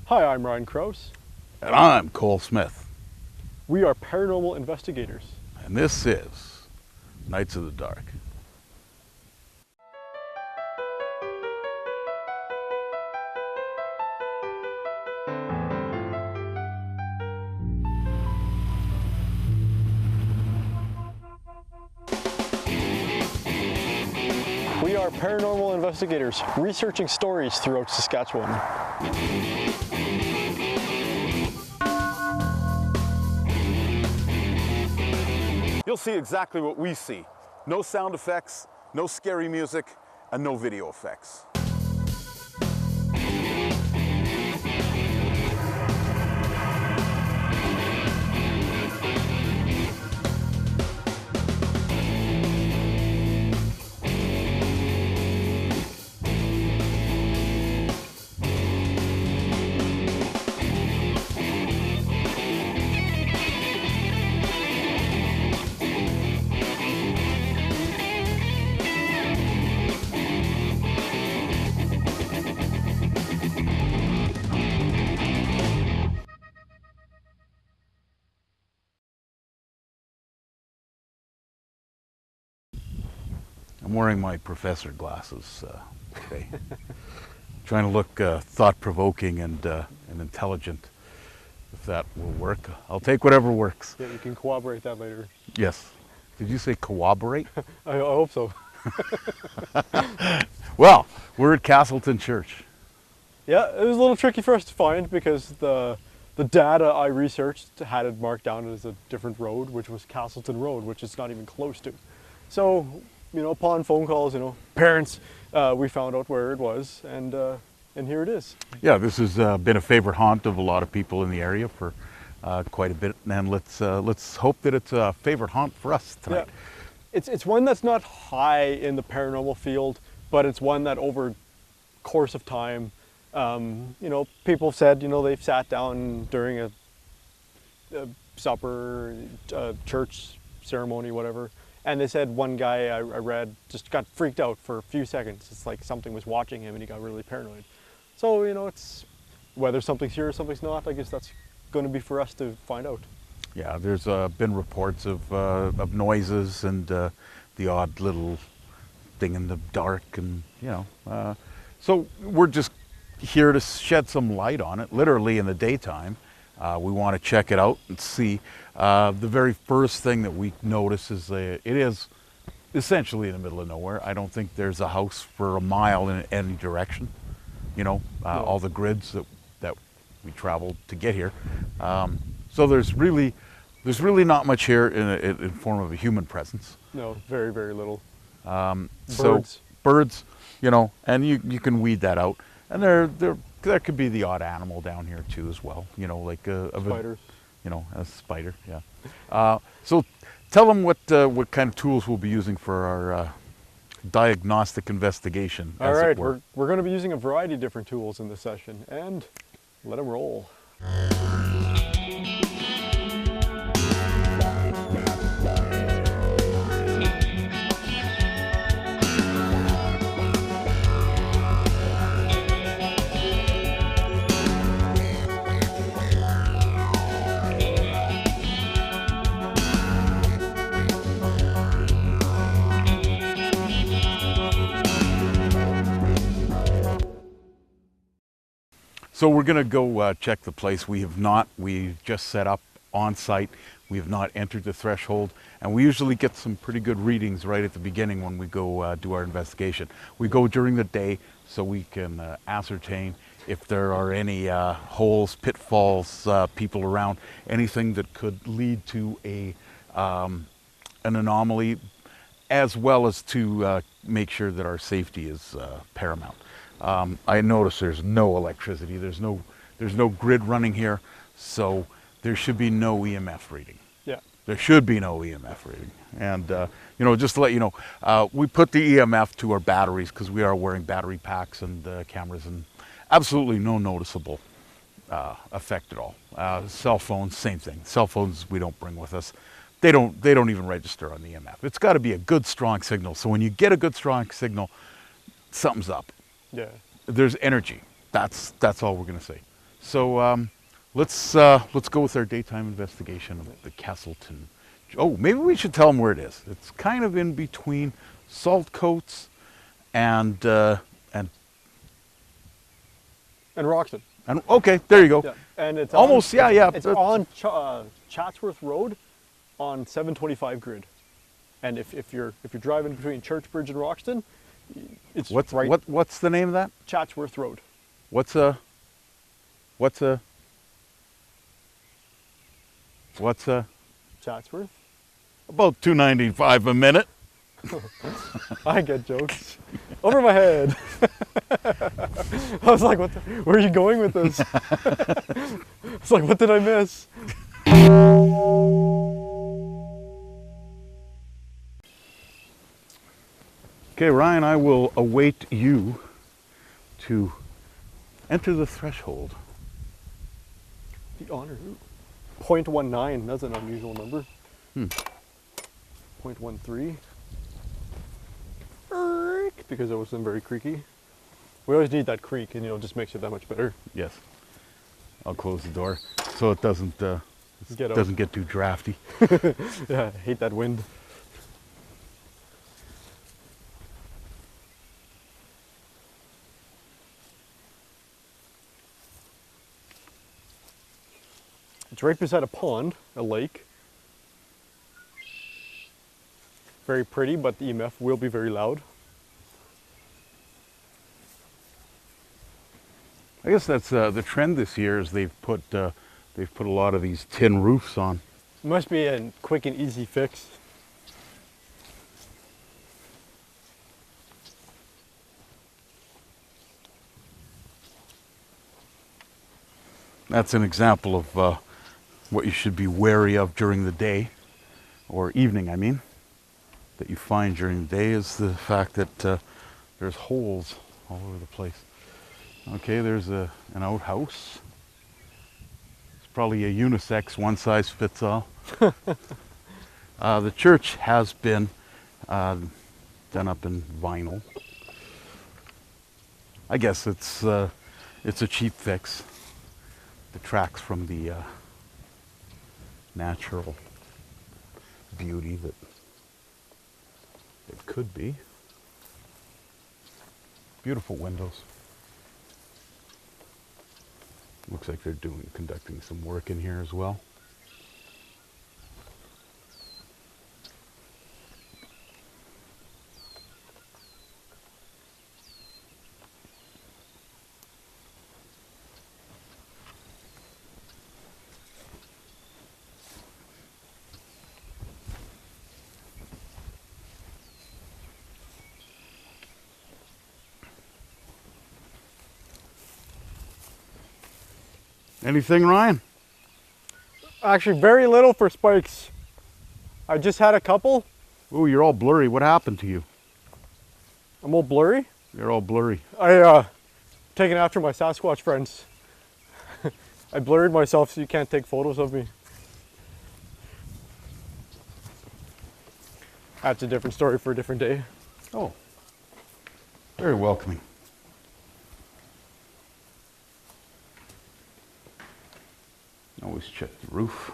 Hi, I'm Ryan Krause. And I'm Cole Smith. We are paranormal investigators. And this is Nights of the Dark. We are paranormal investigators researching stories throughout Saskatchewan. You'll see exactly what we see. No sound effects, no scary music, and no video effects. I'm wearing my professor glasses today. Trying to look thought-provoking and intelligent. If that will work, I'll take whatever works. Yeah, you can corroborate that later. Yes. Did you say corroborate? I hope so. Well, we're at Castleton Church. Yeah, it was a little tricky for us to find because the data I researched had it marked down as a different road, which was Castleton Road, which it's not even close to. So, upon phone calls, parents, we found out where it was, and here it is. Yeah, this has been a favorite haunt of a lot of people in the area for quite a bit, and let's hope that it's a favorite haunt for us tonight. Yeah. It's one that's not high in the paranormal field, but it's one that over course of time, people said, they've sat down during a supper, church ceremony, whatever, and they said one guy I read just got freaked out for a few seconds. It's like something was watching him and he got really paranoid. So, it's whether something's here or something's not, I guess that's going to be for us to find out. Yeah, there's been reports of noises and the odd little thing in the dark, and so we're just here to shed some light on it. Literally in the daytime, we want to check it out and see. The very first thing that we notice is it is essentially in the middle of nowhere. I don't think there's a house for a mile in any direction. No. All the grids that we traveled to get here. So there's really not much here in form of a human presence. No, very, very little. Birds. So birds, and you can weed that out. And there could be the odd animal down here too as well. Like spiders. A spider. Yeah. So tell them what kind of tools we'll be using for our diagnostic investigation. All right, we're going to be using a variety of different tools in this session, and let them roll. So we're going to go check the place. We just set up on site. We have not entered the threshold, and we usually get some pretty good readings right at the beginning when we go do our investigation. We go during the day so we can ascertain if there are any holes, pitfalls, people around, anything that could lead to an anomaly, as well as to make sure that our safety is paramount. I notice there's no electricity. There's no grid running here, so there should be no EMF reading. Yeah. There should be no EMF reading. And just to let you know, we put the EMF to our batteries because we are wearing battery packs and cameras, and absolutely no noticeable effect at all. Cell phones, same thing. Cell phones we don't bring with us. They don't even register on the EMF. It's got to be a good strong signal. So when you get a good strong signal, something's up. Yeah. There's energy. That's all we're going to say. So let's go with our daytime investigation of the Castleton. Oh, maybe we should tell them where it is. It's kind of in between Saltcoats and Wroxton. okay, there you go. Yeah, and it's Almost, on, yeah. It's on Chatsworth Road, on 725 grid. And if you're driving between Churchbridge and Wroxton, it's right. What's the name of that? Chatsworth Road. What's a Chatsworth. about $2.95 a minute? I get jokes. Over my head. I was like, where are you going with this? It's like, what did I miss? Okay, Ryan, I will await you to enter the threshold. The honor. 0.19, that's an unusual number. 0.13. Because it wasn't very creaky. We always need that creak, and it just makes it that much better. Yes. I'll close the door so it doesn't get too drafty. Yeah, I hate that wind. It's right beside a pond, a lake. Very pretty, but the EMF will be very loud. I guess that's the trend this year is they've put a lot of these tin roofs on. It must be a quick and easy fix. That's an example of what you should be wary of during the day, or evening, I mean, that you find during the day is the fact that there's holes all over the place. Okay, there's an outhouse. It's probably a unisex, one size fits all. The church has been done up in vinyl. I guess it's a cheap fix. Detracts from the natural beauty that it could be. Beautiful windows. Looks like they're conducting some work in here as well. Anything, Ryan? Actually, very little for spikes. I just had a couple. Ooh, you're all blurry. What happened to you? I'm all blurry. You're all blurry. Taken after my Sasquatch friends. I blurred myself so you can't take photos of me. That's a different story for a different day. Oh, very welcoming. Always check the roof.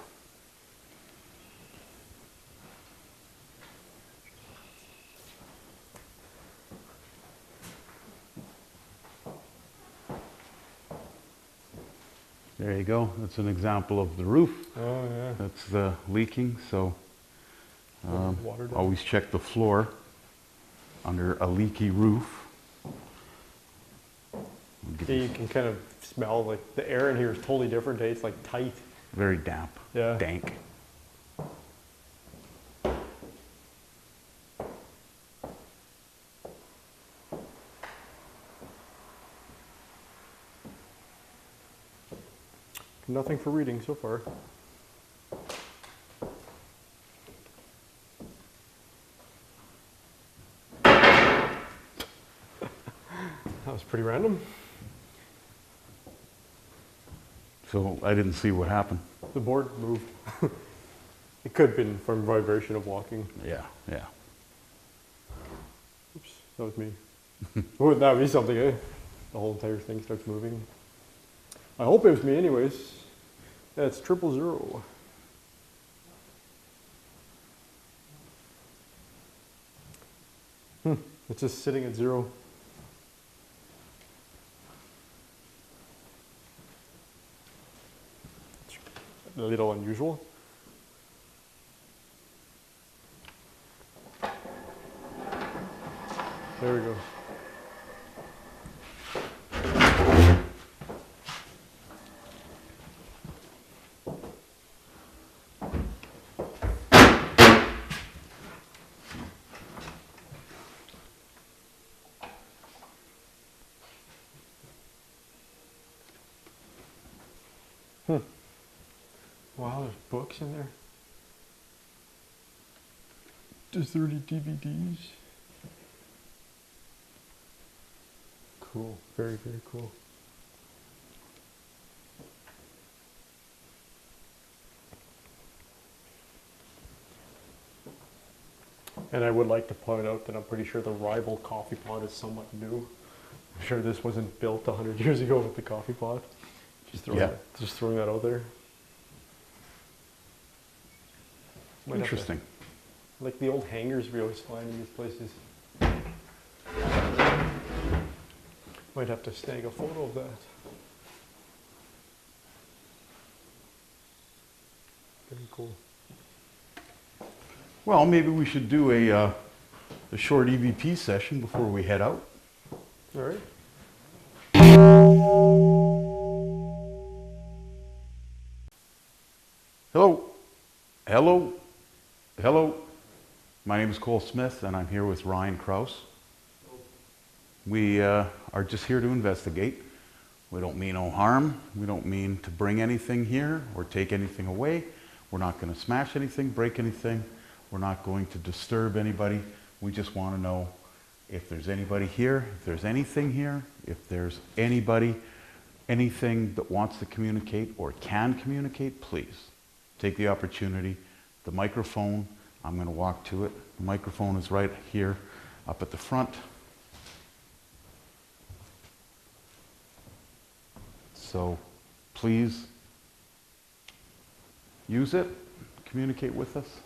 There you go. That's an example of the roof. Oh yeah. That's leaking, so Water down. always check the floor under a leaky roof. Yeah, you can kind of smell like the air in here is totally different today. It's like tight. Very damp, Yeah. dank. Nothing for reading so far. That was pretty random. So I didn't see what happened. The board moved. It could have been from vibration of walking. Yeah. Oops, that was me. Wouldn't that be something, eh? The whole entire thing starts moving. I hope it was me anyways. Yeah, it's 000. It's just sitting at 0. It's a little unusual. There we go. Wow, there's books in there. There's 30 DVDs. Cool, very, very cool. And I would like to point out that I'm pretty sure the rival coffee pot is somewhat new. I'm sure this wasn't built 100 years ago with the coffee pot. Just throwing that out there. Might Interesting. Like the old hangers we always find in these places. Might have to snag a photo of that. Very cool. Well, maybe we should do a short EVP session before we head out. All right. Hello. Hello. Hello. My name is Cole Smith, and I'm here with Ryan Krause. We are just here to investigate. We don't mean no harm. We don't mean to bring anything here or take anything away. We're not going to smash anything, break anything. We're not going to disturb anybody. We just want to know if there's anybody here, if there's anything here, if there's anybody, anything that wants to communicate or can communicate, please take the opportunity. The microphone, I'm going to walk to it. The microphone is right here up at the front. So please use it, communicate with us.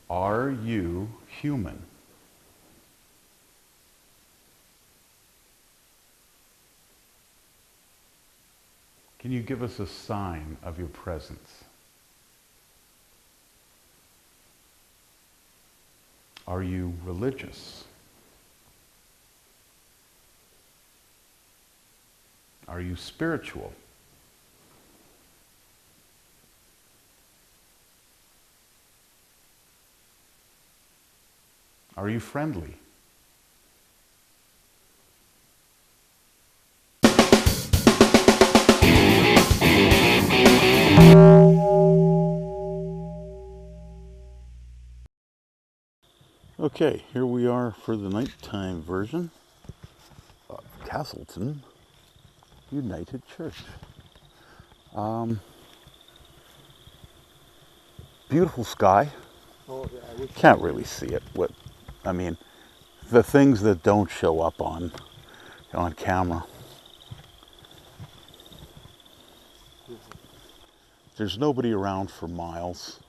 Are you human? Can you give us a sign of your presence? Are you religious? Are you spiritual? Are you friendly? Okay, here we are for the nighttime version of Castleton United Church. Beautiful sky. Oh, yeah, Can't really see it. I mean, the things that don't show up on camera. There's nobody around for miles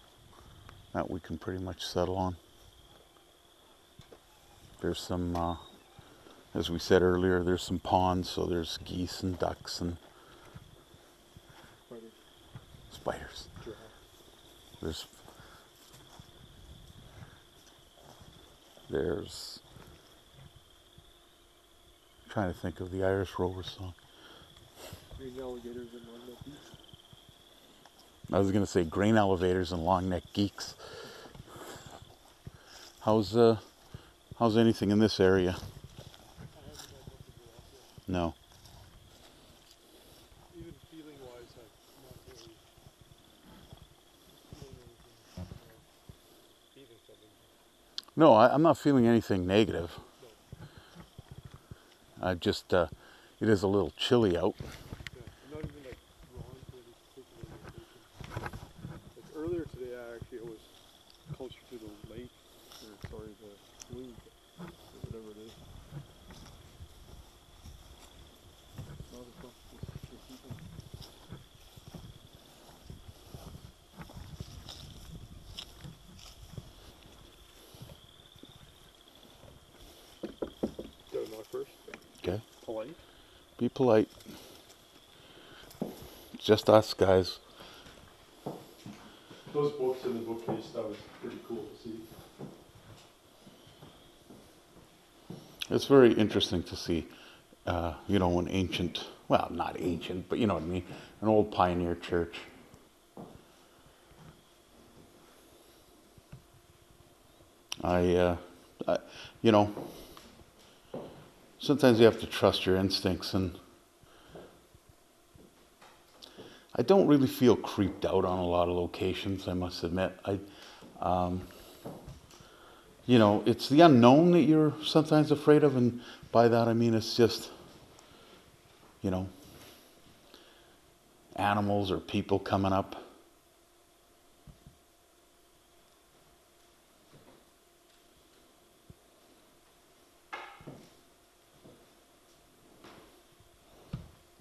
that we can pretty much settle on. There's some, as we said earlier, there's some ponds, so there's geese and ducks and spiders. There's I'm trying to think of the Irish Rover song. Green alligators and long-necked geeks. I was going to say grain elevators and long-necked geeks. How's anything in this area? No. Even feeling-wise, I'm not really feeling anything. Feeling something. No, I'm not feeling anything negative. I just, It is a little chilly out. Yeah, I'm not even like drawn to any particular location. Like earlier today, I was closer to the lake, or sorry, the slough, or whatever it is. Not as much as people. Gotta knock first. Okay. Polite. Be polite. It's just us guys. Those books in the bookcase, that was pretty cool to see. It's very interesting to see, you know, an ancient, well, not ancient, but you know what I mean, an old pioneer church. You know, sometimes you have to trust your instincts, and I don't really feel creeped out on a lot of locations, I must admit. You know, it's the unknown that you're sometimes afraid of, and by that I mean it's just, you know, animals or people coming up.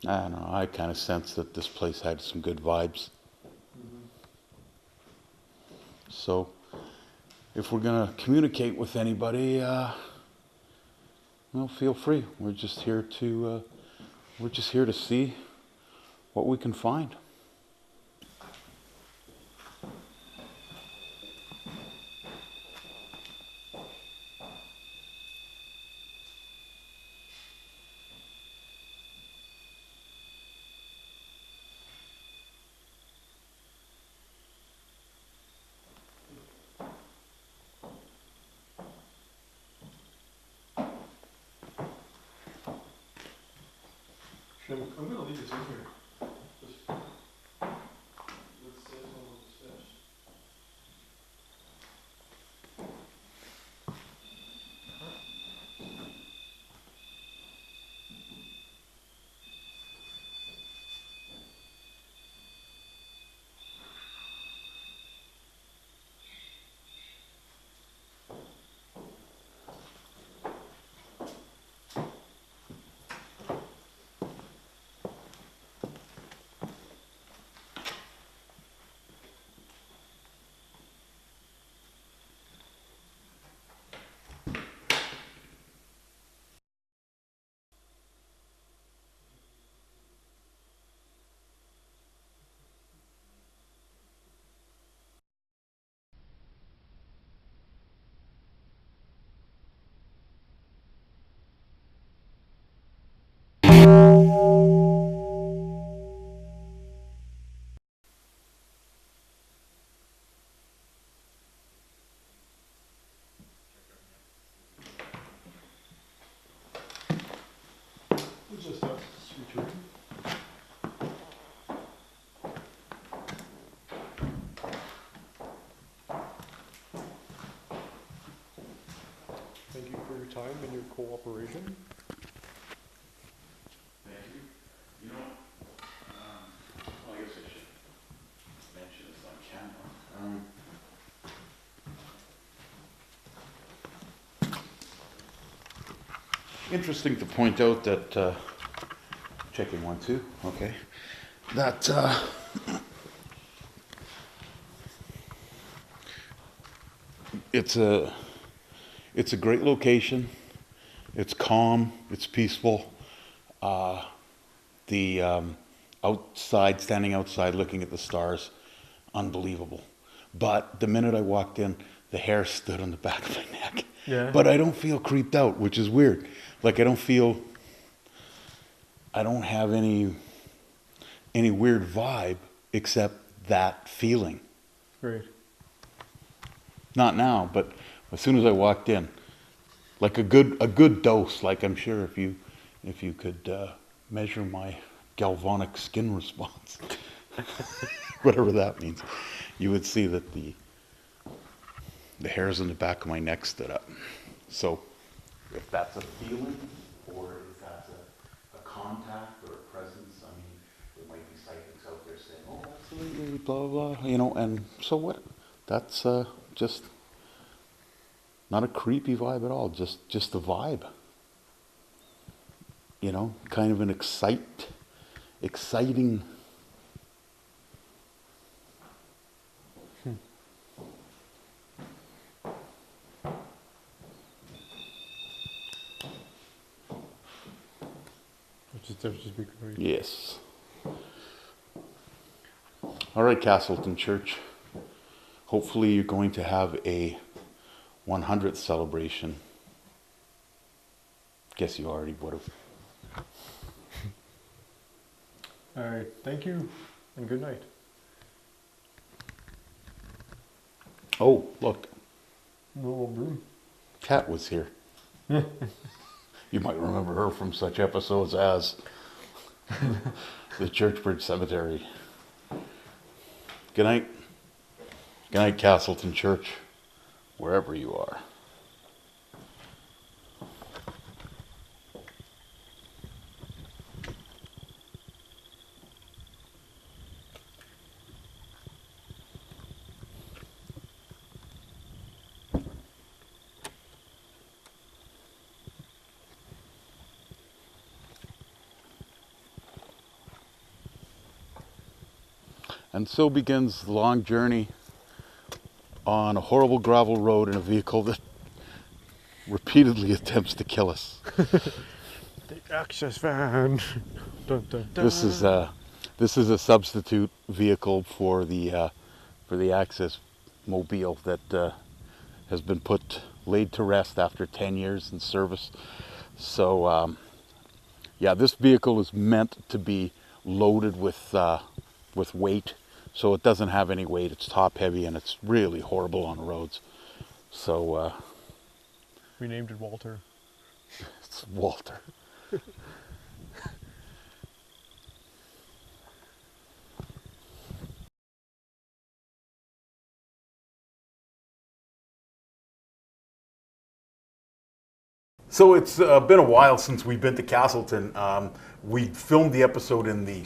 I don't know, I kind of sensed that this place had some good vibes. So, if we're going to communicate with anybody, well, feel free. We're just here to see what we can find. I'm going to leave this in here. Just, let's say it's on the steps. It's just us, sweet tree. Thank you for your time and your cooperation. Thank you. You know, well, I guess I should mention this on camera. Interesting to point out that, checking 1, 2, okay, that it's a great location. It's calm. It's peaceful. The outside, standing outside, looking at the stars, unbelievable. But the minute I walked in, the hair stood on the back of my neck. Yeah. But I don't feel creeped out, which is weird. Like I don't have any weird vibe except that feeling. Great. Not now, but as soon as I walked in, like a good dose. Like I'm sure if you could measure my galvanic skin response, whatever that means, you would see that the hairs on the back of my neck stood up. So if that's a feeling or if that's a concept, contact or a presence. I mean, there might be psychics out there saying, "Oh, absolutely, blah blah," you know. And so what? That's just not a creepy vibe at all. Just a vibe. You know, kind of an exciting. Yes. All right, Castleton Church. Hopefully you're going to have a 100th celebration. Guess you already would have. All right, thank you, and good night. Oh, look. Little broom. Kat was here. You might remember her from such episodes as the Churchbridge Cemetery. Good night. Good night, Castleton Church, wherever you are. And so begins the long journey on a horrible gravel road in a vehicle that repeatedly attempts to kill us. The access van. Dun, dun, dun. This is a substitute vehicle for the access mobile that has been laid to rest after 10 years in service. So yeah, this vehicle is meant to be loaded with weight. So it doesn't have any weight. It's top heavy and it's really horrible on the roads. So We named it Walter. it's Walter. So it's been a while since we've been to Castleton. We filmed the episode in the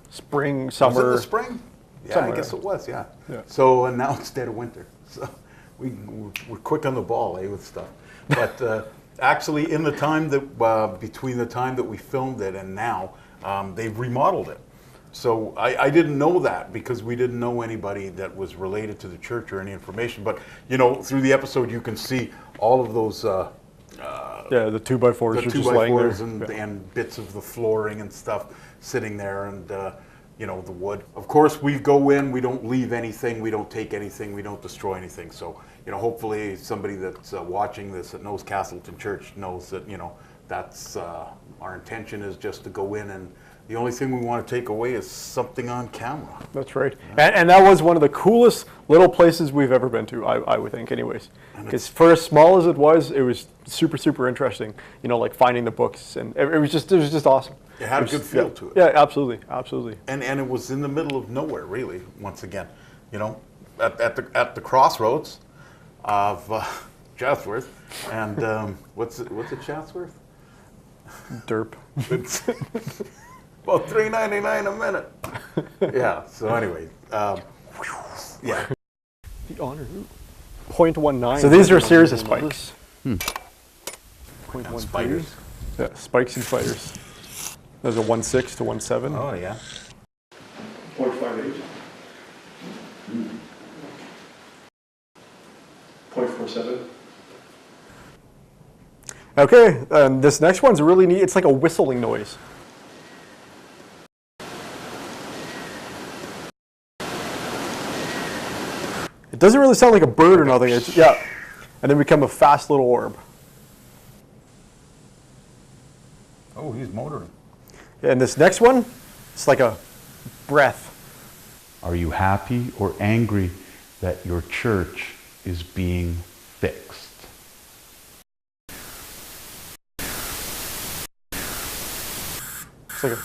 Spring, summer. Was it the spring? Yeah, Somewhere. I guess it was, yeah. Yeah. So now it's dead of winter. So we're quick on the ball, with stuff. But actually, in the time that between the time that we filmed it and now, they've remodeled it. So I didn't know that because we didn't know anybody that was related to the church or any information. But you know, through the episode, you can see all of those. Yeah, the 2x4s The are just laying there. 2x4s and bits of the flooring and stuff sitting there, and you know, the wood. Of course, we go in, we don't leave anything, we don't take anything, we don't destroy anything. So, you know, hopefully somebody that's watching this that knows Castleton Church knows that, you know, that's our intention is just to go in, and the only thing we want to take away is something on camera. That's right. And that was one of the coolest little places we've ever been to, I would think, anyways. Because for as small as it was super, super interesting. You know, like finding the books, and it was just awesome. It had a good feel to it. Yeah, absolutely, absolutely. And it was in the middle of nowhere, really. Once again, you know, at the crossroads of Chatsworth, and what's it, Chatsworth? Derp. It's about $3.99 a minute. Yeah. So anyway, yeah. The honor. 0.19. So these are a series of spikes. 0.13. Spiders. Yeah, spikes and spiders. There's a 1.6 to 1.7. Oh yeah. 0.58. 0.47. Okay, this next one's really neat. It's like a whistling noise. It doesn't really sound like a bird or nothing. It's, yeah, and then become a fast little orb. Oh, he's motoring. And this next one, it's like a breath. Are you happy or angry that your church is being fixed? It's like a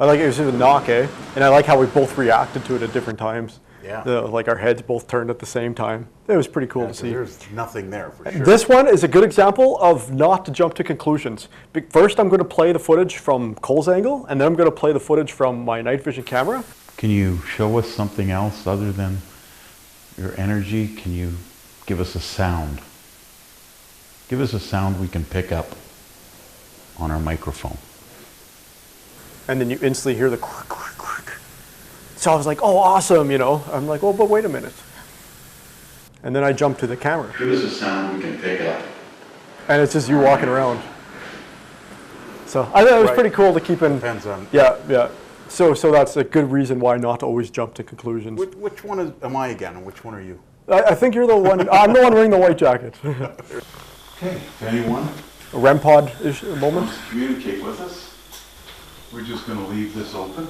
I like it was a knock, eh? And I like how we both reacted to it at different times. Yeah. Like our heads both turned at the same time. It was pretty cool to see. There's nothing there for sure. This one is a good example of not to jump to conclusions. First, I'm going to play the footage from Cole's angle, and then I'm going to play the footage from my night vision camera. Can you show us something else other than your energy? Can you give us a sound? Give us a sound we can pick up on our microphone. And then you instantly hear the quick, quick, quick. So I was like, oh, awesome, you know. I'm like, oh, but wait a minute. And then I jump to the camera. Give us a sound we can pick up. And it's just you walking around. So I thought it was pretty cool to keep in. Depends on. Yeah, yeah. So that's a good reason why not to always jump to conclusions. Which one am I again, and which one are you? I think you're the one. I'm the one wearing the white jacket. Okay, if anyone A REM pod-ish moment. wants to communicate with us, we're just going to leave this open.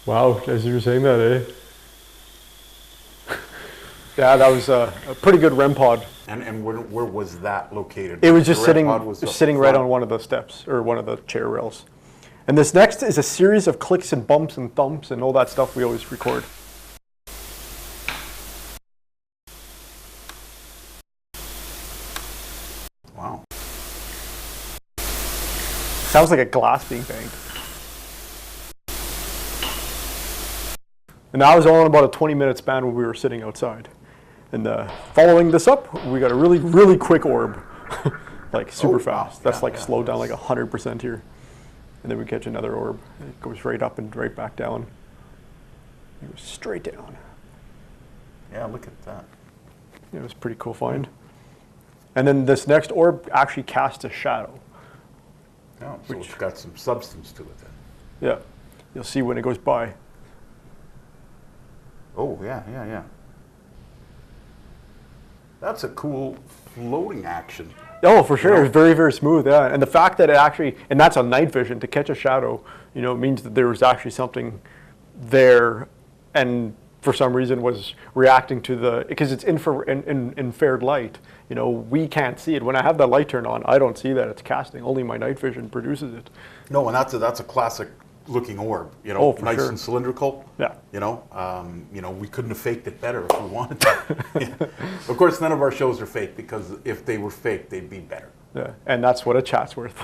Wow, as you were saying that, eh? Yeah, that was a pretty good REM pod. And where was that located? It was just The REM pod was up sitting right front. on one of the steps, or one of the chair rails. And this next is a series of clicks and bumps and thumps and all that stuff we always record. Wow. Sounds like a glass being banged. And that was all in about a 20-minute span when we were sitting outside. And following this up, we got a really, really quick orb. Like super fast. That's like slowed down like 100% here. And then we catch another orb. It goes right up and right back down. It goes straight down. Yeah, look at that. It was a pretty cool find. And then this next orb actually casts a shadow. Yeah, so it's got some substance to it then. Yeah, you'll see when it goes by. Oh, yeah. That's a cool floating action. Oh, for sure. You know? It was very, very smooth, yeah. And the fact that it actually, and that's on night vision, to catch a shadow, you know, means that there was actually something there and for some reason was reacting to the, because it's infrared light. You know, we can't see it. When I have the light turned on, I don't see that it's casting. Only my night vision produces it. No, and that's a classic looking orb. You know, Oh, for nice sure. and cylindrical. Yeah. You know, we couldn't have faked it better if we wanted to. Of course, none of our shows are fake because if they were fake, they'd be better. Yeah, and that's what a chat's worth.